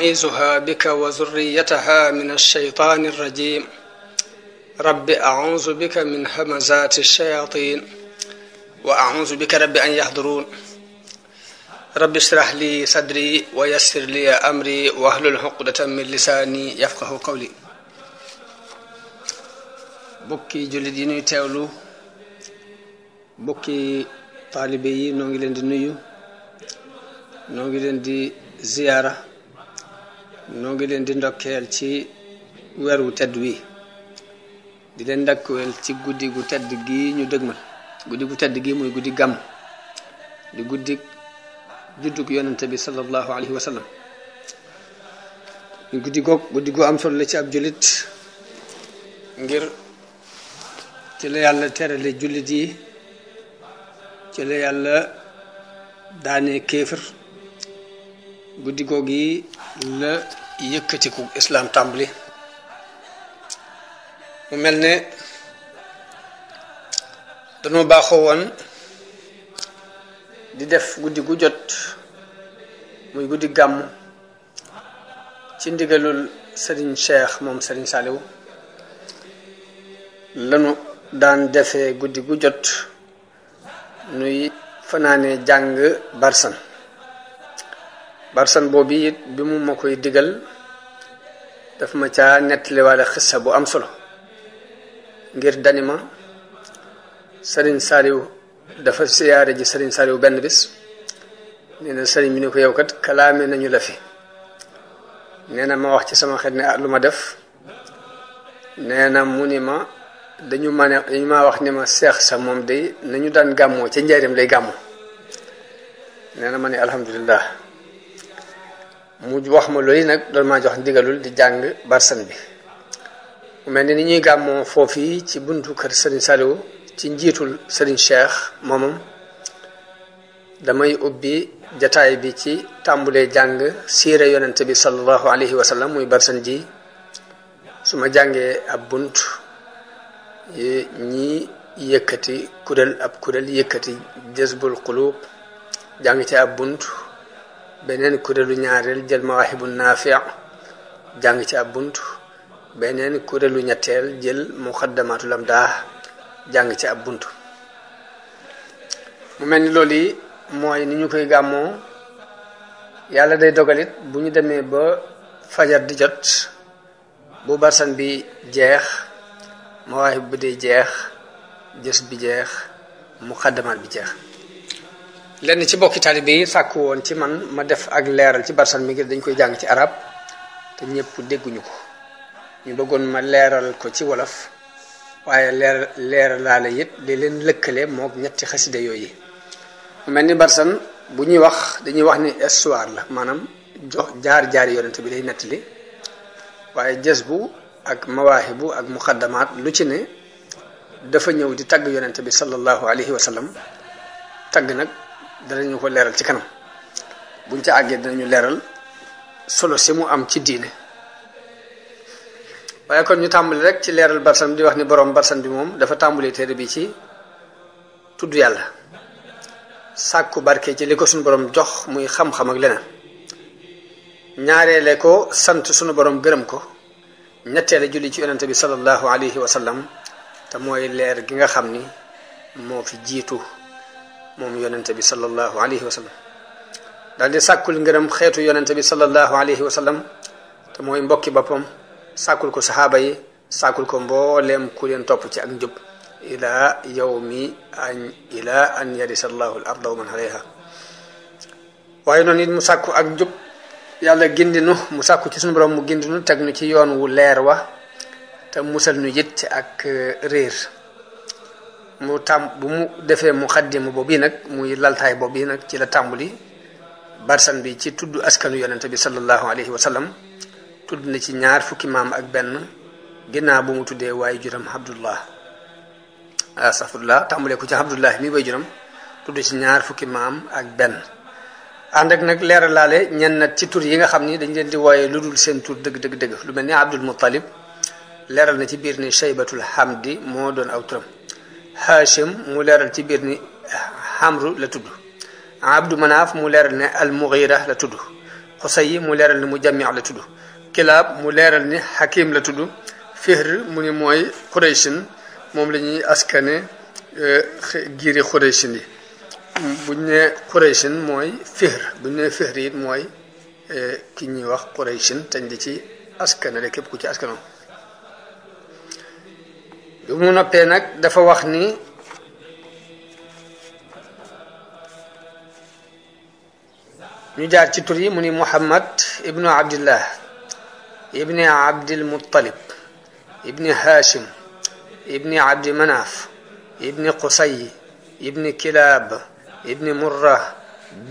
أعيذها بك وذريتها من الشيطان الرجيم رب أعوذ بك من همزات الشياطين وأعوذ بك رب أن يحضرون رب اشرح لي صدري ويسر لي أمري واحلل عقدة من لساني يفقه قولي bokki jullit yi ñuy teewlu bokki taalibe yi noo ngi leen di nuyu noo ngi leen di ziyaara noo ngi leen di ndokkeel ci weer wu tedd wi di leen ndokkeel ci guddi gu tedd gi ñu dëgmal guddi gu tedd gi muy guddi gàmm di guddi juddug yonente bi sallallahu alayhi wa sallam guddi gu am solo la ci ab jullit ngir ci la yàlla terale jullit yi ci la yàlla daane kéefër guddi googu la yëkkatiku islaam tàmbali mu mel ne dañoo baaxoo woon di def guddi gu jot muy guddi gàmm ci ndigalul Serigne Cheikh moom Serigne Saliou lanu daan defee guddi gu jot nuy fanaane jàng barsan boobu it bi mu ma koy digal daf ma caa nettaliwaale xissa bu am solo ngir danima Serigne Saliou dafa siyaare ji Serigne Saliou benn bis nee na Serigne bi ni ko yow kat kalaame nañu la fi nee na ma wax ci sama xel ne lu ma def nee na mu ni ma dañu ma wax ni ma seex sa moom day nañu daan gàmmoo ca njaareem lay gàmmoo nee na ma ne alhamdulilah mu wax ma loolu nag doon maa jox ndigalul di jàng barsan bi mu mel ni ñuy gàmmoo foofii ci buntu kër Serigne Saliou ci njiitul Serigne Cheikh moomam damay ubbi jataay bi ci tàmbulee jàng siire yonente bi sallallahu alayhi wa sallam muy barsan ji su ma jàngee ab bunt ñi yëkkati kuréel yëkkati jazbul qulub jàng ci ab bunt beneen kuréelu ñaareel jël mawaahibu naafi' jàng ci ab bunt beneen kuréelu ñetteel jël muqaddamatul amdah jàng ci ab bunt mu mel ni loolu yi mooy ni ñu koy gàmmoo yàlla day dogalit bu ñu demee ba fajar di jot bu barsan bi jeex mawaahib bi day jeex jës bi jeex muqaddamaat bi jeex lenn ci bokki taalibe yi sàkku woon ci man ma def ak leeral ci barsan mi ngir dañ koy jàng ci arab te ñëpp dégguñu ko ñu bëggoon ma leeral ko ci wolof waaye leeralaale it li leen lëkkale mook ñetti xasida yooyu mu mel ni barsan bu ñuy wax dañuy wax ni histoire la maanaam jaar yonent bi day nettali waaye jës bu ak mawaahibu ak muqaddamaat lu ci ne dafa ñëw di tagg yonent bi sallallahu alayhi wa sallam tagg nag danañu ko leeral ci kanam buñ ca àggee dinañu leeral solo si mu am ci diine waaye kon ñu tàmbali rek ci leeral barsan di wax ni borom barsan bi moom dafa tàmbali téere bi ci tudd yàlla sàkku barke ci li ko suñu borom jox muy xam-xam ak leneen ñaareele ko sant suñu borom gërëm ko ñetteele julli ci yonente bi sallallahu alayhi wa sallam te mooy leer gi nga xam ni moo fi jiitu moom yonente bi sallallahu alayhi wa sallam daal di sàkkul ngërëm xeetu yonente bi sallallahu alayhi wa sallam te mooy mbokki boppam sàkkul ko saxaaba yi sàkkul ko mbooleem ku leen topp ci ak njub ila an yarisa allahu al arda wa man alayha waaye noonu it mu sàkku ak njub yàlla gindinu mu sàkku ci suñu borom mu gindinu teg nu ci yoon wu leer wa te musal nu it ak réer bu mu defee mu xaddimu boobu yi nag muy laltaay boobu yi nag ci la tàmbali barsan bi ci tudd askanu yonente bi sallallahu alayhi wa sallam tudd na ci ñaar fukki maam ak benn ginnaaw bu mu tuddee waaye juram abdullah astafurlah tàmbalee ko ci abdullah mi way juram tudd ci ñaar fukki maam ak benn ànd ak nag leeralaale ñenn nag ci tur yi nga xam ni dañ leen di wooye lu dul seen tur dëgg dëgg dëgg lu mel ni Abdul Muttalib leeral na ci biir ni Shaybatul Hamdi moo doon aw turam Hashim mu leeral ci biir ni Hamru la tudd Abdu Manaaf mu leeral ne Al Mughira la tudd Xusay mu leeral ni Mujammi la tudd Kilaab mu leeral ni Hakim la tudd Fihr mu ni mooy Qurayshin moom la ñuy askane giiri Qurayshin yi buñ ne Qurayshin mooy Fihr buñ ne Fihr it mooy ki ñuy wax Qurayshin tañ di ci askane rek képp ku ci askanoom bi mu noppee nag dafa wax ni ñu jaar ci tur yi mu ni Muhammad ibnu Abdillah ibni Abdil Muttalib ibni Hashim ibni Abdi Manaf ibni Qusay ibni Kilab ibni Murra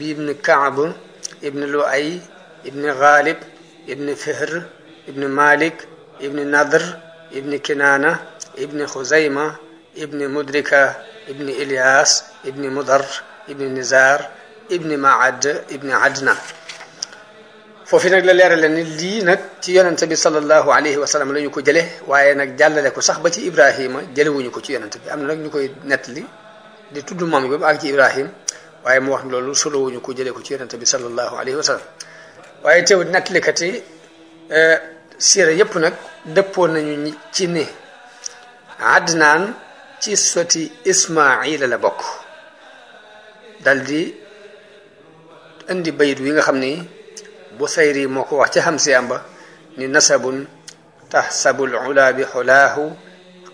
ibni Kaab ibni Luay ibni Ghalib ibni Fihr ibni Malik ibni Nadr ibni Kinana ibni Khuzayma ibni Mudrika ibni Ilyas ibni Mudar ibni Nizar ibni Maad ibni Adnan foofu nag la leerale ni lii nag ci yonente bi sallallahu alayhi wa sallam la ñu ko jële waaye nag jàllale ko sax ba ci Ibrahima jëlewuñu ko ci yonente bi am na nag ñu koy nettali di tudd moom bi ba ak ci Ibrahim waaye mu wax loolu solowuñu ko jëlee ko ci yonente bi sallallahu alayhi wa sallam waaye teewut nettalikat yi siira yépp nag dëppoon nañu ci ni Adnaan ci soti Ismaila la bokk dal di indi bayit wi nga xam ni Busayri moo ko wax ci Hamsiyam ba ni nasabun tahsabul ula bi xulaahu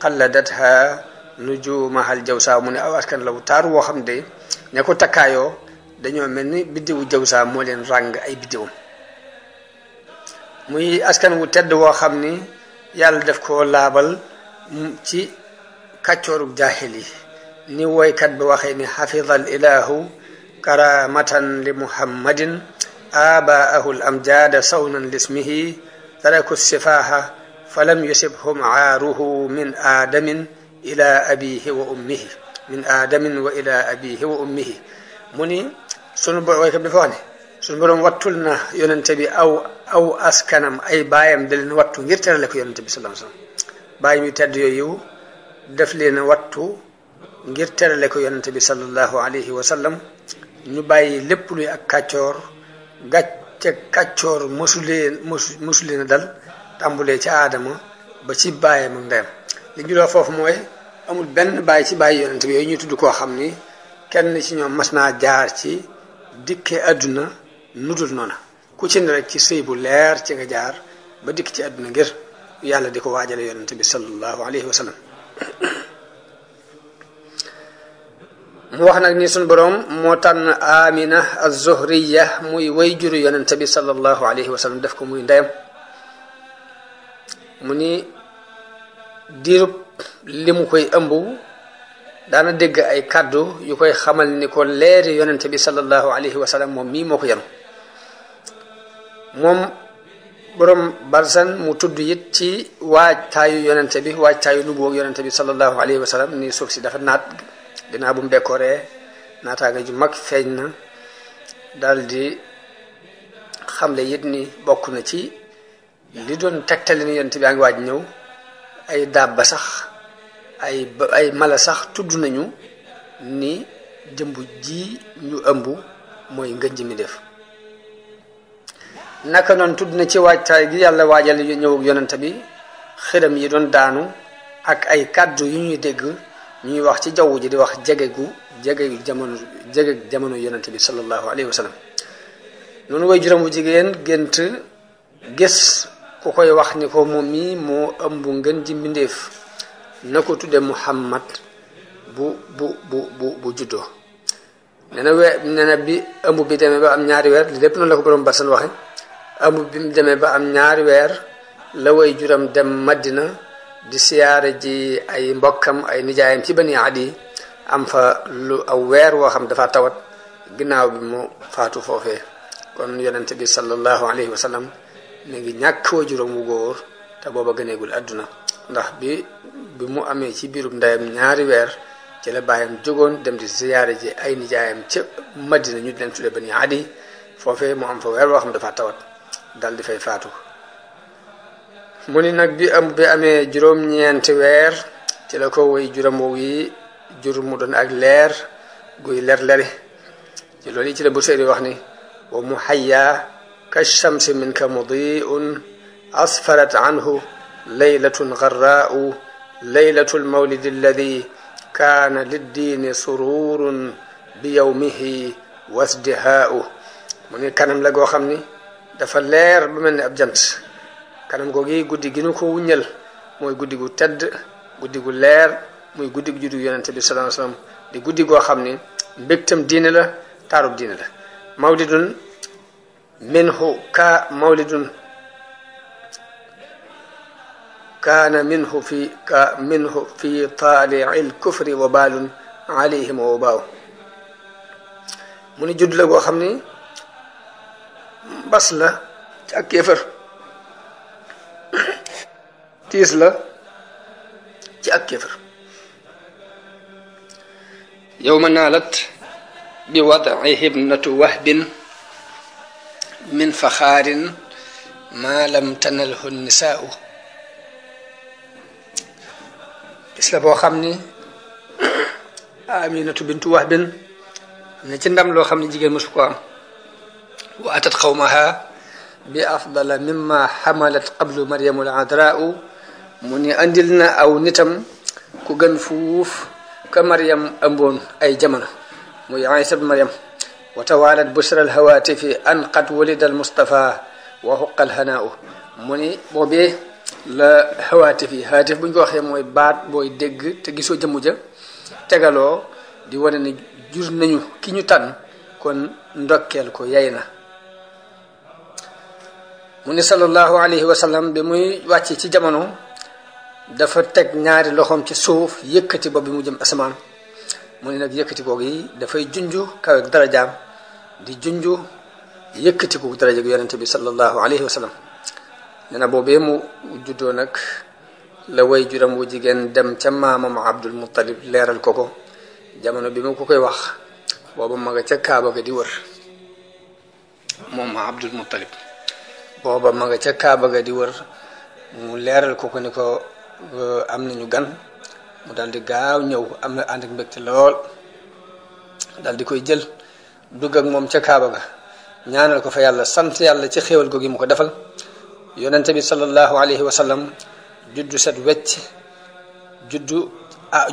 qalladatha nujumahal jawsa mu ne aw askan la wu taar woo xam de ña ko takkaayoo dañoo mel ni biddiwu jawsa moo leen ràng ay biddiwam muy askan wu tedd woo xam ni yàlla def ko laabal ci kàccoorub jaahil yi ni woykat bi waxee ni xafidal ilahu karamatan li muhammadin abaahu l amjada sawnan lismihi taraku sifaha falam yusibhum aaruhu min aadamin ila abihi wa ummihi min aadamin wa ila abihi wa ummihi mu ni sunu woykat bi dafa wax ne sunu boroom wattul na yonente bi aw askanam ay baayam da leen wattu ngir terale ko yonente bi sallallahu alayhi wasallam bàyyi ñu tedd yooyu def leen wattu ngir terale ko yonente bi sallallahu alayhi wa sallam ñu bàyyi lépp luy ak kàccoor gàcce kàccoor mosu leen a dal tàmbulee ci aadama ba ci bàyyam ak ndeyam li ñu wax foofu mooy amul benn bàyyi ci bàyyi yonente bi yooyu ñuy tudd koo xam ni kenn ci ñoom mas naa jaar ci dikke àdduna nudul noona ku ci ne rek ci sëy bu leer ci nga jaar ba dikk ci àdduna ngir yàlla di ko waajale yonente bi sallallahu alayhi wa sallam mu wax nag ni suñ boroom moo tànn Amina az-Zuhriya muy way juru yonente bi sallallahu alayhi wa sallam def ko muy ndeyam mu ni diirub li mu koy ëmb daana dégg ay kàddu yu koy xamal ni ko leeri yonente bi sallallahu alayhi wa sallam moom mii moo ko yanu moom boroom barsan mu tudd it ci waajtaayu yonente bi waajtaayu nubuwag yonente bi sallallahu alayhi wa sallam ni suuf si dafa naat ginnaaw bu mu bekkooree naataanga ju mag feeñ na daal di xamle it ni bokk na ci li doon tegtali ni yonente bi a ngi waaj ñëw ay dabba sax ay mala sax tudd nañu ni jëmb ji ñu ëmb mooy ngën ji mi def naka noonu tudd na ci waajtaay gi yàlla waajal ñëwug yonente bi xiram yi doon daanu ak ay kàddu yu ñuy dégg ñuy wax ci jaww ji di wax jege jamono yonente bi sallallahu alayhi wa sallam noonu way juróom bu jigéen gént gis ku koy wax ni ko moom mi moo ëmb ngën ji mbindeef na ko tudde Muhammad bu juddoo nee na bi ëmb bi demee ba am ñaari weer li lépp noonu la ko borom barsan waxe ëmb bi mu demee ba am ñaari weer la way juram dem Madina di siyaare ji ay mbokkam ay nijaayam ci Bani Adi am fa lu aw weer woo xam dafa tawat ginnaaw bi mu faatu foofee kon yonente bi sallallahu alayhi wa sallam mi ngi ñàkk wa juróom wu góor te booba gëneegul àdduna ndax bi mu amee ci biirub ndeyam ñaari weer ci la bàyyam jógoon dem di ziyaare ji ay nijaayam ca Madina ñu di leen tudde Bani Adi foofee mu am fa weer woo xam dafa tawat dal di fay faatu. mu ni nag bi amee juróom-ñeenti weer ci la ko woy juróom woowu yi jur mu doon ak leer guy leri ci loolu yi ci la bu seeri wax ni wa muhayya ka shamsi minka mudiun asfarat anhu laylatun garraau laylatu lmawlidi alladi kaana liddiini sururun bi yawmihi wasdihaau. mu ni kanam la goo xam ni dafa leer lu mel ni ab jant. kanam googi guddi gi nu ko wuññal mooy guddi gu tedd guddi gu leer muy guddi gu juddu yonente bi sallallahu alayhi wasallam di guddi goo xam ni mbégtam diine la taarub diine la. mawlidun minhu kaana minhu fi taali'il kufri wa baalun alayhim wa baaw. mu ni judd la goo xam ni bas la ci ak kéefër tiis la ci ak kéefër. yawma naalat bi wad'ihi ibnatu wahbin min faxaarin ma lam tanalhu nisaa'u. bis la boo xam ni aminatu bintu wahbin ne ci ndam loo xam ne jigéen mësu ko am. wa atat qawmaha bi afdala mimma xamalat qablu maryamu al-adraa'u. mu ni andil na aw nitam ku gën fuuf ka Maryam ëmboon ay jamono muy Isa ibn Maryam. wa tawaalat bushra al-hawaatifi an qad wulida al-Mustafa wa huqqa al-hanaa'u. mu ni boobee la hawaatif bu ñu ko waxee mooy baat booy dégg te gisoo jëmm ja tegaloo di wane ni jur nañu ki ñu tànn kon ndokkeel ko yay na. mu ni sallallahu alayhi wa sallam bi muy wàcc ci jamono dafa teg ñaari loxoom ci suuf yëkkati bopp bi mu jëm asamaan. mu ni nag yëkkati googu yi dafay junju kawe darajaam di junju yëkkati ko daraja gu yonente bi sallallahu alayhi wa sallam. nee na boobee mu juddoo nag la way juram wu jigéen dem ca maamam Abdul Muttalib leeral ko jamono bi mu ko koy wax booba ma nga ca Kaaba ga di wër moom Abdul Muttalib booba ma nga ca Kaaba ga di wër mu leeral ko ni ko am nañu gan mu daal di gaaw ñëw am na ànd ak mbégte lool daal di koy jël dugg ak moom ca Kaaba ga ñaanal ko fa yàlla sant yàlla ci xéewal googu mu ko defal. yonente bi sallallahu alayhi wa sallam juddu set wecc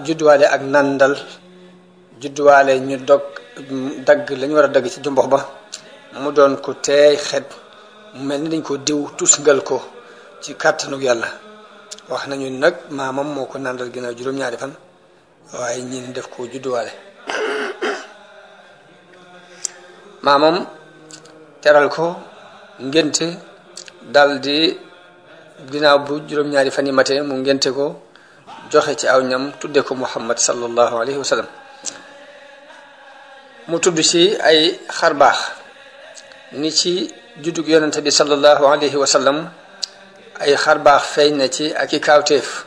judduwaale ak nandal judduwaale ñu dagg la ñu war a dagg ci jumbox ba mu doon ko teey xet mu mel ni dañ ko diw tusngal ko ci kàttanug yàlla. wax nañu nag maamam moo ko nandal ginnaaw juróom-ñaari fan waaye ñi def ko judduwaale. maamam teral ko ngénte dal di ginnaaw bu juróom-ñaari fan yi matee mu ngénte ko joxe ci aw ñam tudde ko Muhammad sallallahu alayhi wa sallam. mu tudd ci ay xarbaax ni ci juddug yonente bi sallallahu alayhi wa sallam ay xarbaax feeñ na ci ak i kaawteef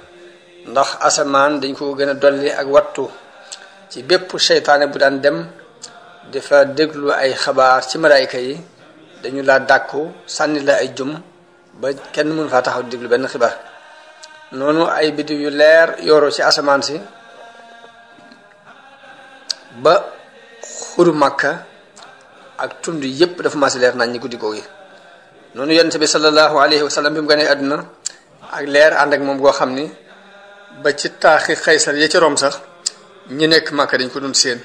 ndax asamaan dañ ko gën a dolli ak wattu ci bépp seytaane bu daan dem dafa déglu ay xabaar ci malaayka yi dañu laa dàkku sànni la ay jum ba kenn mënu faa taxaw déglu benn xibaar. noonu ay biddiw yu leer yooroo ci asamaan si ba xuru Makka ak tund yépp dafa maasi leer nañ ñi guddi googu. noonu yonent bi sallallahu alayhi wa sallam bi mu gënee àdduna ak leer ànd ak moom goo xam ni ba ci taaxi Xaysar ya ci Rom sax ñi nekk Makka dañ ko doon seen.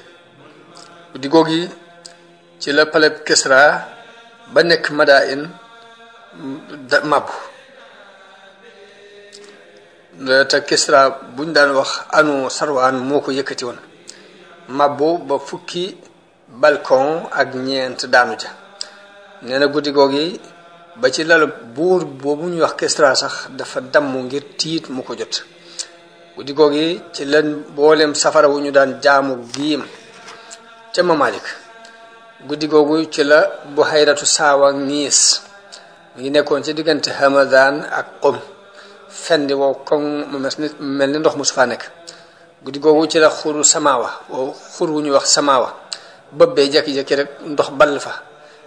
guddi googu ci la paleb Kisra ba nekk Madain mabbu te Kisra buñ daan wax anu Sarwaan moo ko yëkkati woon mabbu ba fukki balcon ak ñeent daanu ja. nee na guddi googu ba ci lalu buur boobu ñuy wax Kisra sax dafa damm ngir tiit mu ko jot. guddi googu ci leen boolem safara wu ñu daan jaamu giim ca Mamalik. guddi googu ci la Buhayratu Saawa Niis mi ngi nekkoon ci diggante Hamadan ak Qum fendi wow koŋ mu mel ni ndox mu su faa nekk. guddi googu ci la xuru samaawa wow xur wu ñuy wax samaawa bëbbee jekki-jekki rek ndox ball fa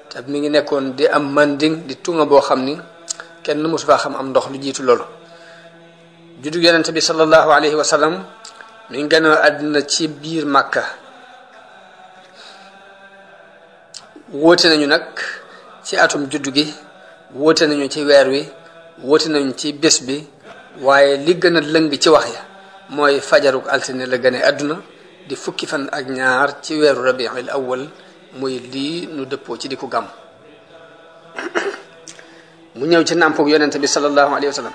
te mi ngi nekkoon di am manding di tunga boo xam ni kenn mosu faa xam am ndox lu jiitu loolu. juddu yonente bi sallallahu alayhi wa sallam mi ngi gënoo àddina ci biir Màkka. wóote nañu nag ci atum juddu gi, wóote nañu ci weer wi, wóote nañu ci bés bi, waaye li gën a lëng ci wax ya mooy fajaruk altine la gane àdduna di fukki fan ak ñaar ci weeru rabiul awwal muy lii nu dëppoo ci di ko gàmm. mu ñëw ci nàmpug yonente bi sallallahu alayhi wa sallam.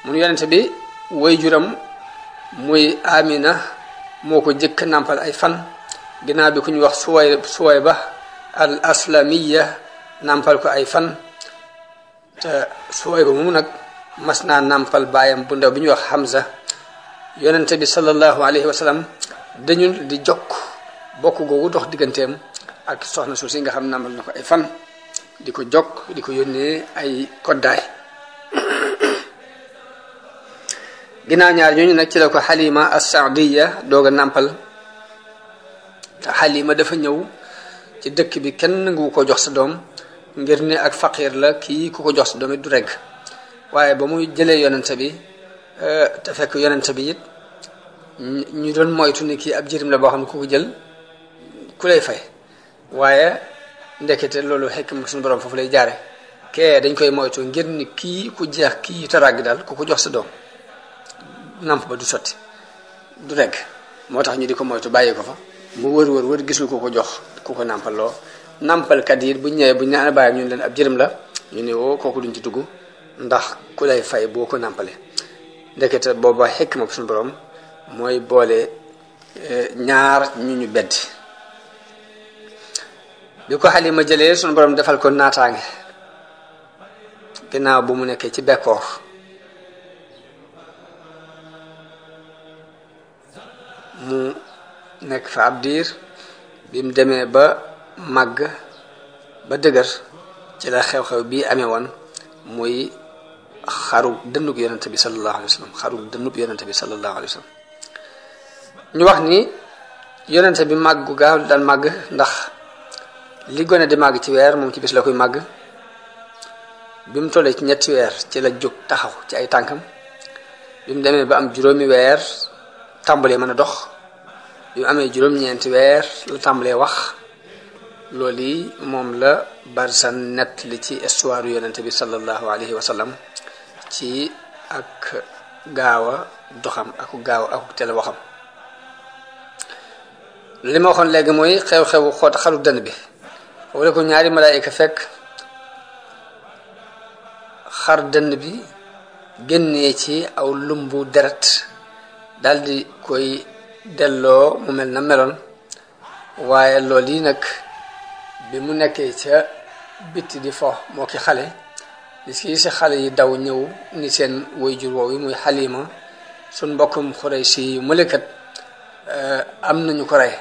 mun yonente bi way juram muy Amina moo ko jëkk nàmpal ay fan, ginnaaw bi ku ñu wax Suwayba al aslamiya nàmpal ko ay fan. te Suwayba moomu nag mas naa nàmpal baayam bu ndaw bi ñuy wax Hamza. yonente bi sallallahu alayhi wa sallam dañu di jokk bokk googu dox digganteem ak soxna suuf si nga xam nàmpal na ko ay fan, di ko jokk di ko yónnee ay koddaay. ginnaaw ñaar ñooñu nag ci la ko Halima as-Saadiya doog a nàmpal. te Halima dafa ñëw ci dëkk bi kenn nangu ko jox sa doom ngir ne ak faqiir la, kii ku ko jox sa doom it du regg. waaye ba muy jëlee yonente bi te fekk yonente bi it ñu doon moytu ni kii ab jirim la boo xam ne ku ko jël ku lay fay, waaye ndekete loolu xekk ma suñu borom foofu lay jaare. kee dañ koy moytu ngir ni kii ku jeex kii taragg daal ku ko jox sa doom namp ba du sotti du regg, moo tax ñu di ko moytu bàyyi ko fa. mu wër gisul ku ko jox ku ko nàmpaloo. nàmpalkat yi buñ ñëwee buñ ne ana bàyyi ñu leen ab jërëm la, ñu ne woo kooku duñ ci dugg ndax ku lay fay boo ko nàmpale. ndekete booba xekk ma suñu borom mooy boole ñaar ñu bedd. bi ko Halima jëlee suñu borom defal ko naataange ginnaaw bu mu nekkee ci bekkoor. mu nekk fa ab diir, bi mu demee ba màgg ba dëgër ci la xew-xew bii amee woon muy xaru dënnub yonente bi sallallahu alayhi wa sallam. xaru dënnub yonente bi sallallahu alayhi wa sallam. ñu wax ni yonente bi màggu gaaw daan màgg, ndax li gone di màgg ci weer moom ci bis la koy màgg. bi mu tollee ci ñetti weer ci la jóg taxaw ci ay tànkam. bi mu demee ba am juróomi weer tàmbalee mën a dox. bi mu amee juróom-ñeenti weer la tàmbalee wax. loolu yi moom la Barzan nett li ci histoire yonente bi sallallahu alayhi wa sallam ci ak gaaw a doxam ak gaaw ak teel waxam. li ma waxoon léegi mooy xew-xewu xoot xaru dënn bi wala ko ñaari malaayika fekk xar dënn bi génnee ci aw lumbu deret daldi koy delloo mu mel na meloon. waaye loolu yi nag bi mu nekkee ca bitti di fo moo ki xale li si xale yi daw ñëw ni seen waajur woowu muy Halima suñ mbokkum Xuraysi yu mëlekat am nañu ko rey.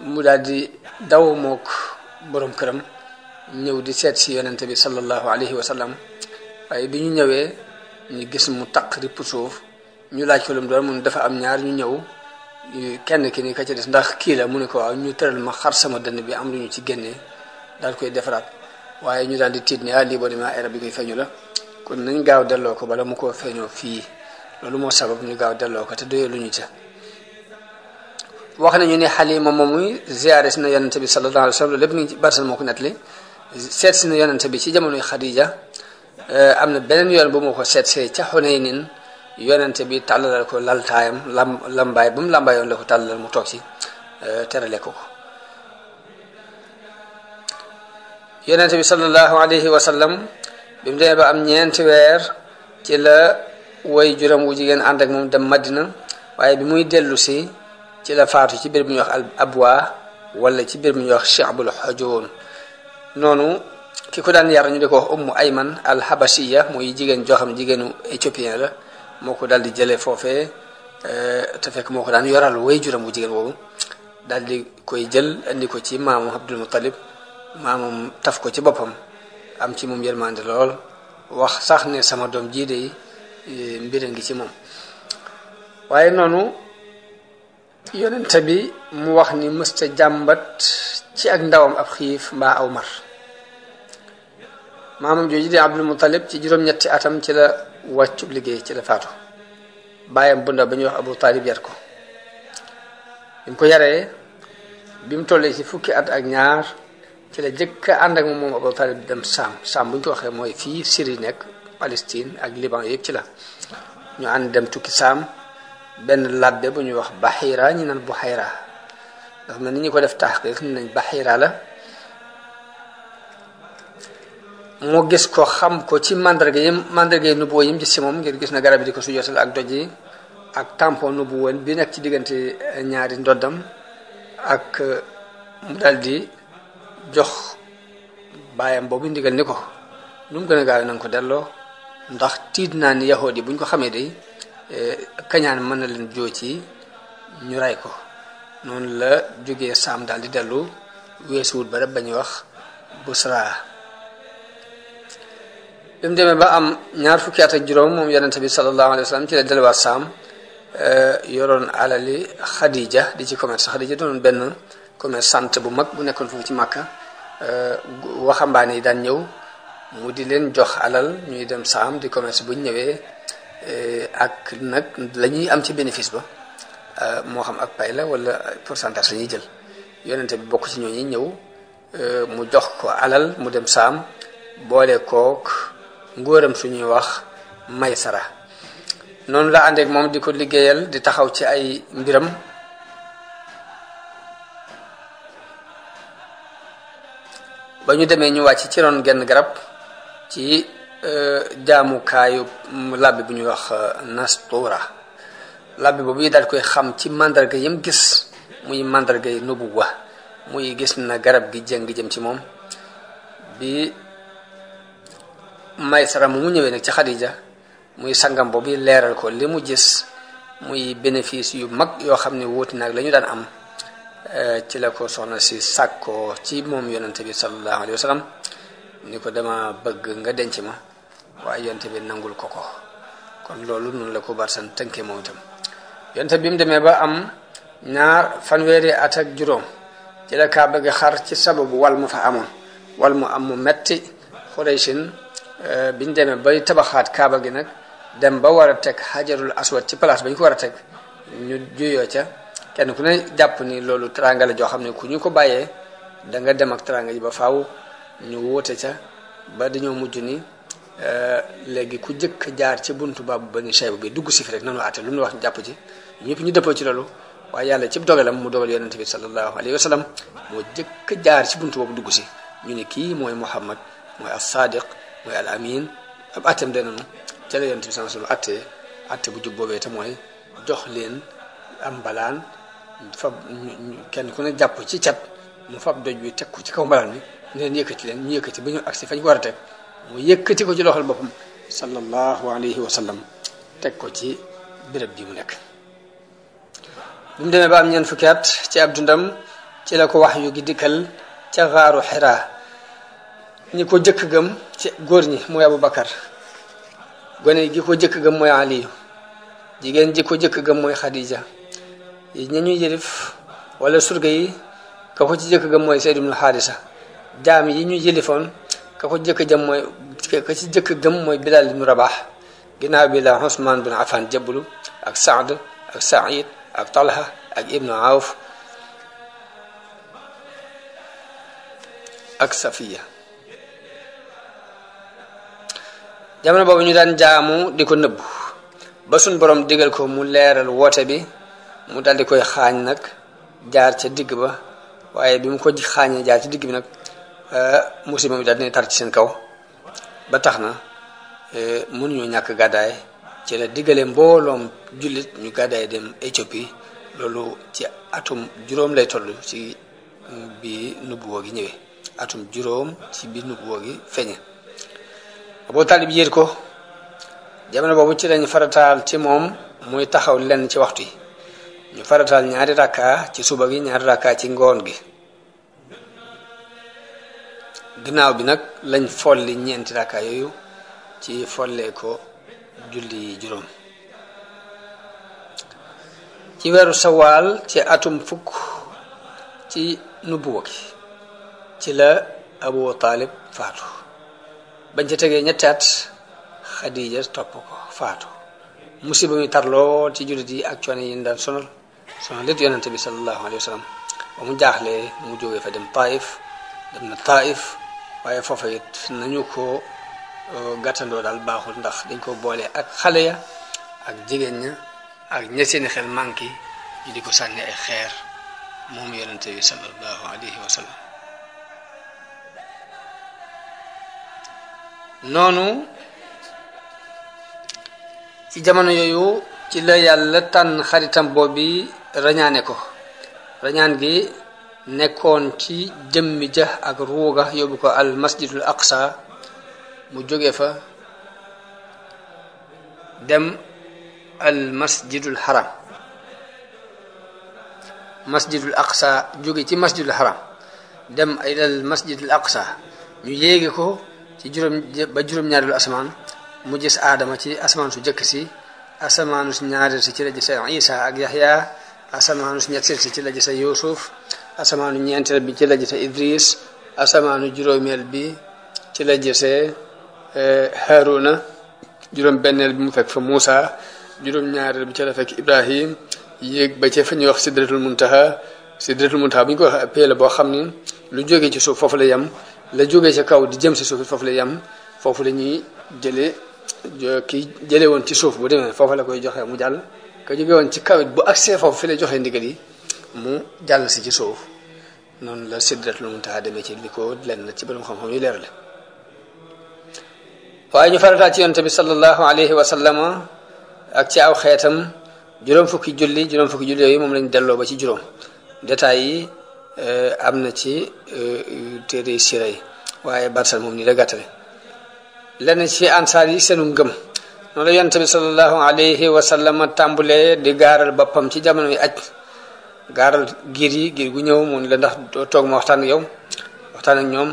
mu daal di daw mook borom këram ñëw di seet si yonente bi sallallahu alayhi wa sallam. waaye bi ñu ñëwee ñu gis mu taq ripp suuf, ñu laaj ko lu mu doon mun dafa am ñaar ñu ñëw, kenn ki ni ka ci des ndax kii la mu ne ko waaw, ñu tëral ma xar sama dënn bi am lu ñu ci génnee daal koy defaraat. waaye ñu daal di tiit ni lii boo demee ay rab bi koy feeñu la, kon nañ gaaw delloo ko bala mu koo feeñoo fii. loolu moo sabab ñu gaaw delloo ko te doyee lu ñu ca. wax nañu ne Halima moom muy ziyaare si na yonente bi sallallahu alayhi wa sallam, lépp ngi ci Barzan moo ko nettali. seet si na yonente bi ci jamonoy Xadija. am na beneen yoon bu ma ko seet see ca Xunaynin yonente bi tàllalal ko laltaayam lambaay ba mu lambaayoon la ko tàllalal mu toog ci terale ko ko. yonente bi sallallahu alayhi wa sallam bi mu demee ba am ñeenti weer ci la way juram wu jigéen ànd ak moom dem Madina. waaye bi muy dellu si ci la faatu ci biir bu ñuy wax al abwa wala ci biir bu ñuy wax Shi'bul Hujuun. noonu ki ko daan yar ñu di ko wax Ummu Ayman al Habashiya muy jigéen joo xam jigéenu éthiopien la, moo ko daal di jëlee foofee te fekk moo ko daan yoral way juram bu jigéen boobu. daal di koy jël indi ko ci maamam Abdul Muttalib. maamam taf ko ci boppam am ci moom yërmande lool, wax sax ne sama doom jii de mbir a ngi ci moom. waaye noonu yonente bi mu wax ni mësta jàmbat ci ak ndawam ab xiif mbaa aw mar maamam jooju di Abdul Muttalib ci juróom-ñetti atam ci la wàccub liggéey ci la faatu bàyyam bu ndaw ba ñuy wax Abu Talib yar ko bi mu ko yaree bi mu tollee ci fukki at ak ñaar ci la jëkk ànd ak moom Abu Talib dem Saam bu ñu ko waxee mooy fii Syrie nekk Palestine ak Liban yëpp ci la ñu ànd dem tukki Saam benn labbe bu ñuy wax Bahira ñi naan Buhayra dafa mel ni ñu ko def taxqiq ni nañ Bahira la moo gis ko xam ko ci mandarga yi nubuwa yim gis ci moom ngir gis na garab yi di ko sujootal ak doj yi ak tampon nubuwa bi nekk ci diggante ñaari ndoddam ak mu daldi jox baayam boobu ndigal ni ko lu mu gën a gaaw na nga ko delloo ndax tiit naa ni yahood yi bu ñu ko xamee day kañaan mën na leen joo ci ñu rey ko noonu la jógee Saam daal di dellu weesuwut ba rek ba ñuy wax Busra bi mu demee ba am ñaar fukki at ak juróom moom yonente bi sallallahu alayhi wa sallam ci la delluwaat Saam yoroon alali Xadija di ci commerce Xadija doon benn commerçante bu mag bu nekkoon foofu ci Màkka waxambaane yi daan ñëw mu di leen jox alal ñuy dem Saam di commerce bu ñu ñëwee ak nag la ñuy am ci bénéfice ba moo xam ak pay la wala pourcentage la ñuy jël yonente bi bokk ci ñooñu ñëw mu jox ko alal mu dem Saam boole kook ngóoram suñuy wax Maysara noonu la àndeek moom di ko liggéeyal di taxaw ci ay mbiram ba ñu demee ñu wàcc ci ron genn garab ci jaamukaayu labbi bu ñuy wax Nastura labbi boobu yi daal koy xam ci mandarga yam gis muy mandarga yi nubuwa muy gis na garab gi jëng jëm ci moom bi Maysara mu ñëwee nag ci Xadija muy sangam boobu leeral ko li mu gis muy bénéfice yu mag yoo xam ne wóoti nag la ñu daan am ci la ko soxna si sàkkoo ci moom yonente bi sallallahu alayhi wa sallam ni ko dama bëgg nga denc ma waaye yonente bi nangul ko kon loolu noonu la ko Barsan tënkee moom itam yonente bi mu demee ba am fanweeri at ak juróom ci la Kaaba gi xar ci sababu wal mu fa amoon wal mu am mu metti Xuraysin biñ demee bay tabaxaat Kaaba gi nag dem ba war a teg Hajarul Aswad ci place ba ñu ko war a teg ñu juyoo ca kenn ku ne jàpp ni loolu teranga la joo xam ne ku ñu ko bàyyee da nga dem ak teranga ji ba faaw ñu wóote ca ba dañoo mujj ni léegi ku jëkk jaar ci buntu baabu Bani Shayba bi dugg si fi rek nanu àtte lu mu wax jàpp ci ñëpp ñu dëppoo ci loolu waaye yàlla ci dogalam mu dogal yonente bi sallallahu alayhi wa sallam moo jëkk jaar ci buntu boobu dugg si ñu ne kii mooy Muhammad mooy as-Sadiq mooy al amin ab àtteem de noonu ca la yonente bi sallallahu alayhi wa sallam àtte bu jub boobee te mooy jox leen am mbalaan fab kenn ku ne jàpp ci cat mu fab doj bi teg ko ci kaw mbalaan bi ne leen yëkkati leen ñu yëkkati ba ñu agsi fañ ko war a teg mu yëkkati ko ci loxol boppam sallallahu alayhi wa sallam teg ko ci béréb bi mu nekk bi mu demee ba am ñeent fukki at ci ab dundam ci la ko wax yu gi dikkal ca xaaru Xiraa ñi ko jëkk gëm ci góor ñi mooy Abu Bakar gone gi ko jëkk gëm mooy Aliyu jigéen ji ko jëkk gëm mooy Xadija ña ñuy yëlif wala surga yi ka ko ci jëkk gëm mooy Zayd ibn Haarisa jaam yi ñu yëlifoon ka ko jëkk jëm mooy ka ci jëkk gëm mooy Bilal ibn Rabah ginnaaw bi la Usmaan bin Affan jëbbalu ak Saad ak Saïd ak Talha ak Ibnu Awf ak Safiya jamono boobu ñu daan jaamu di ko nëbbu ba suñ borom digal ko mu leeral woote bi mu daldi koy xaañ nag jaar ca digg ba waaye bi mu ko xaañee jaar ci digg bi nag musiba mi daal dina tar ci seen kaw ba tax na mënuñoo ñàkk gàddaay ci la diggale mbooloom jullit ñu gàddaay dem Éthiopie loolu ci atum juróom lay toll ci bi nubuwoo gi ñëwee atum juróom ci bi nubuwoo gi feeñe Abu Talib yéet ko jamono boobu ci lañ farataal ci moom muy taxaw lenn ci waxtu yi ñu farataal ñaari rakka ci suba gi ñaari rakka ci ngoon gi ginnaaw bi nag lañ folli ñeenti rakka yooyu ci follee ko julli juróom ci weeru sawaal ci atum fukk ci nubuwa gi ci la Abu Talib faatu. bañ ca tegee ñetti at Xadija topp ko faatu. musiba mi tar lool ci jullit yi ak coono yi daan sonal lit yonente bi sallallahu alayhi wa sallam ba mu jaaxlee mu jógee fa dem na Taif waaye foofa it nañu ko gàttandoo daal baaxul ndax dañ ko boole ak xale ya ak jigéen ña ak ña seeni xel manqué ñu di ko sànni ay xeer moom yonente bi sallallahu alayhi wa sallam. noonu ci jamono yooyu ci la yàlla tànn xaritam boobi rañaane ko. rañaan gi nekkoon ci jëmmi ja ak ruuga yóbbu ko al masjidul aqsa mu jóge fa dem al masjidul haram. masjidul aqsa jóge ci masjidul haram dem al masjidul aqsa ñu yéegi ko ci juróom-ñaareelu asamaan mu gis aadama ci asamaan su jëkk si, asamaanu si ñaareel si ci la gis Isa ak Yaxya, asamaanu si ñetteel si ci la gis Yuusuf, asamaanu ñeenteel bi ci la gis Idris, asamaanu juróomeel bi ci la gisee Haruna, juróom-benneel bi mu fekk fa Muusa, juróom-ñaareel bi ci la fekk Ibrahim, yéeg ba ci fa ñuy wax Sidratul Muntaha. Sidratul Muntaha bu ñu ko wax pee la boo xam ni lu jógee ci suuf foofu la yem, la jógee ci kaw di jëm si suuf foofu la yem. foofu la ñuy jële woon ci suuf bu demee foofu la koy joxe mu jàll, ka jóge woon ci kaw it bu agsee foofu fi lay joxe ndigal yi mu jàll si ci suuf. noonu la Sidratul Muntaha demee ci li ko lenn ci borom xam-xam yu leer la. waaye ñu farataal ci yonent bi sallallahu alayhi wa sallama ak ci aw xeetam juróom fukki julli yooyu moom lañ delloo ba ci juróom. détails yi am na ci téere sira yi waaye barsal moom nii la gàttale. lenn ci ansaar yi seenu ngëm noonu la yonent bi sallallahu alayhi wa sallam tàmbulee di gaaral boppam ci jamono yi aj, gaaral giir gu ñëw mu ne la ndax doo toog ma waxtaan ak yow, waxtaan ak ñoom.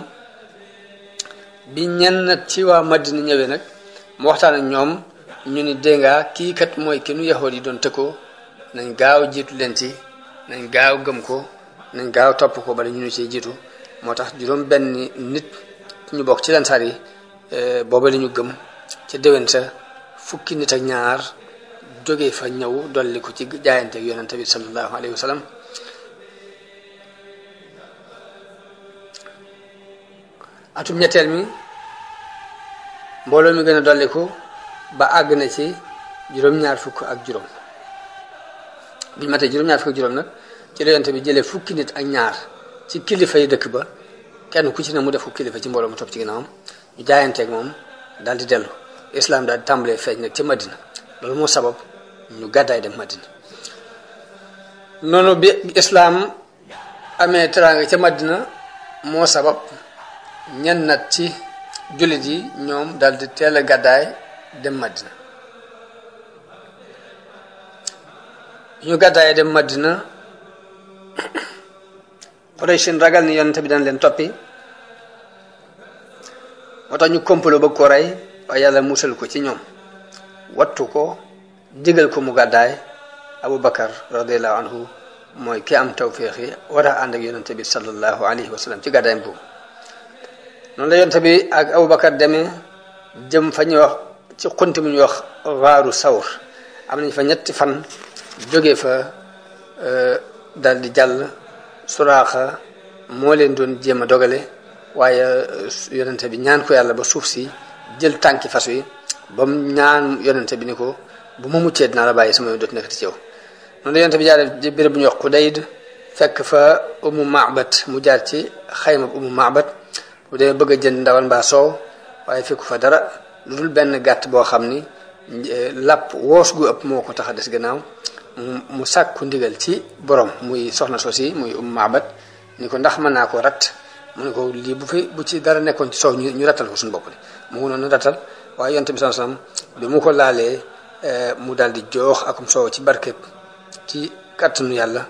bi ñenn ci waa Madina ñëwee nag mu waxtaan ak ñoom, ñu ni dénga kii kat mooy ki nu yahood yi doon tëkkoo, nañ gaaw jiitu leen ci, nañ gaaw gëm ko, nañ gaaw topp ko bala ñu nu ci jiitu. moo tax juróom benn nit ñu bokk ci lansaar yi booba la ñu gëm ca déwén sa fukki nit ak ñaar jógee fa ñëw dolli ko ci jaayante ak yonente bi sallallahu alayhi wa sallam. atum ñetteel mi mbooloo mi gën a dolliku ba àgg na ci juróom-ñaar fukk ak juróom. biñu matee juróom-ñaar fukk ak juróom nag ci la yonente bi jëlee fukki nit ak ñaar ci kilifa yi dëkk ba, kenn ku ci ne mu def ko kilifa ci mbooloo mu topp ci ginnaawam, ñu jaayanteeg moom daal di dellu. islam daal di tàmbalee feeñ nag ca Madina. loolu moo sabab ñu gàddaay dem Madina. noonu bi islam amee teraanga ca Madina moo sabab ñenn nat ci jullit yi ñoom daal di teel a gàddaay dem Madina. ñu gàddaay dem Madina, Quraysh ragal ni yonent bi daan leen toppi, moo tax ñu complot bëgg ko rey, waaye yàlla musal ko ci ñoom, wattu ko, digal ko mu gàddaay. Abu Bakar radiallahu anhu mooy ki am tawfiix yi war a ànd ak yonent bi sallallahu alayhi wa sallam ci gàddaayam boobu. noonu la yonent bi ak Abu Bakar demee jëm fa ñuy wax ci xunti mu ñuy wax waaru sawr. am nañ fa ñetti fan, jóge fa dal di jàll. Suraaxa moo leen doon jéem a dogale, waaye yonente bi ñaan ko yàlla ba suuf si jël tànki fas wi ba mu ñaan yonente bi ni ko bu ma muccee dinaa la bàyyi sama yoon dootu nekkati ci yow. noonu la yonente bi jaare ci béréb bu ñuy wax Xudayd, fekk fa Ummu Ma'bat, mu jaar ci xayma Ummu Ma'bat bu dee bëgg a jënd ndawal mbaa soow, waaye fekku fa dara lu dul benn gàtt boo xam ni làpp woos gu ëpp moo ko tax a des gannaaw. mu sàkku ndigal ci borom muy soxna soosi muy Ma'bad ni ko ndax mën naa ko rat. mu ne ko lii bu ci dara nekkoon ci soow ñu rattal ko suñu bopp de. mu ngi noonu rattal, waaye yonent bi sallallahu alayhi wasallam bi mu ko laalee mu daal di joox akum soow ci barkeb, ci kàttanu yàlla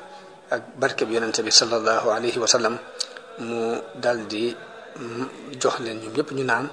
ak barkeb yonent bi sallallahu alayhi wa sallam, mu daal di jox leen ñoom ñëpp ñu naan.